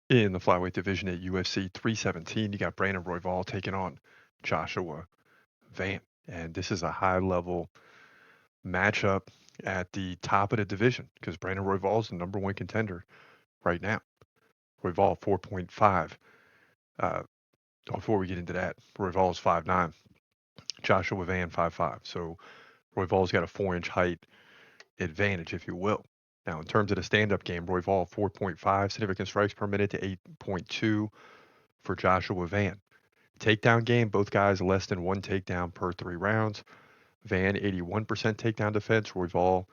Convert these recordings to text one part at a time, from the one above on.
In the flyweight division at UFC 317, you got Brandon Royval taking on Joshua Van. And this is a high level matchup at the top of the division because Brandon Royval is the number one contender right now. Royval 4.5. Uh, Before we get into that, Royval is 5'9. Joshua Van 5'5. So Royval's got a 4-inch height advantage, if you will. Now, in terms of the stand up game, Royval 4.5 significant strikes per minute to 8.2 for Joshua Van. Takedown game, both guys less than one takedown per 3 rounds. Van 81% takedown defense, Royval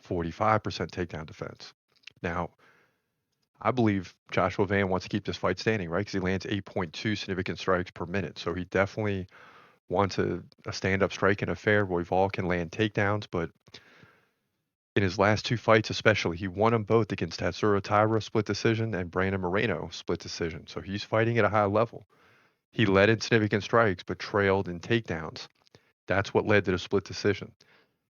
45% takedown defense. Now, I believe Joshua Van wants to keep this fight standing, right? Because he lands 8.2 significant strikes per minute. So he definitely wants a stand up striking affair. Royval can land takedowns, but in his last two fights, especially, he won them both against Tatsuro Taira split decision and Brandon Moreno split decision. So he's fighting at a high level. He led in significant strikes, but trailed in takedowns. That's what led to the split decision.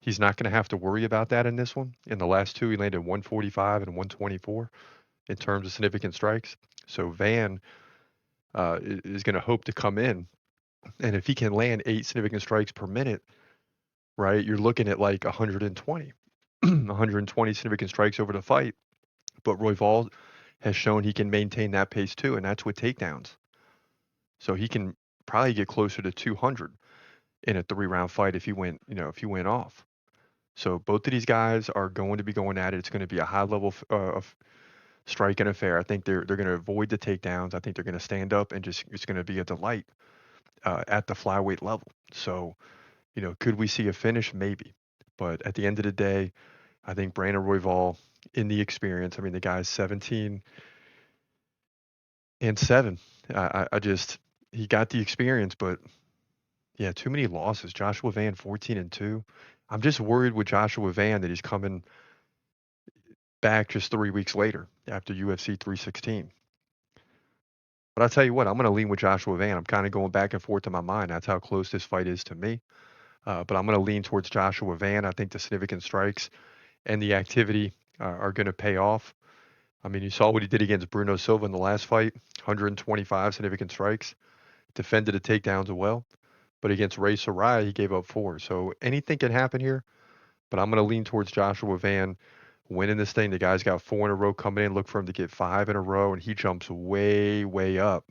He's not going to have to worry about that in this one. In the last two, he landed 145 and 124 in terms of significant strikes. So Van is going to hope to come in, and if he can land 8 significant strikes per minute, right, you're looking at like 120, 120 significant strikes over the fight. But Royval has shown he can maintain that pace too, and that's with takedowns. So he can probably get closer to 200 in a 3 round fight if he went, if he went off. So both of these guys are going to be going at it. It's going to be a high level of striking affair. I think they're going to avoid the takedowns. I think they're going to stand up and just it's going to be a delight at the flyweight level. So could we see a finish? Maybe, but at the end of the day, I think Brandon Royval in the experience. I mean, the guy's 17-7. I just he got the experience, but yeah, too many losses. Joshua Van 14-2. I'm just worried with Joshua Van that he's coming back just 3 weeks later after UFC 316. But I'll tell you what, I'm going to lean with Joshua Van. I'm kind of going back and forth in my mind. That's how close this fight is to me. But I'm going to lean towards Joshua Van. I think the significant strikes and the activity are going to pay off. I mean, you saw what he did against Bruno Silva in the last fight, 125 significant strikes, defended the takedowns well. But against Ray Sarai, he gave up 4. So anything can happen here. But I'm going to lean towards Joshua Van winning this thing. The guy's got 4 in a row coming in. Look for him to get 5 in a row, and he jumps way, way up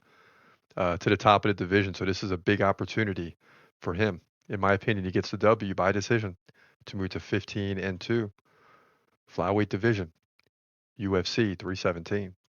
to the top of the division. So this is a big opportunity for him. In my opinion, he gets the W by decision to move to 15-2 flyweight division, UFC 317.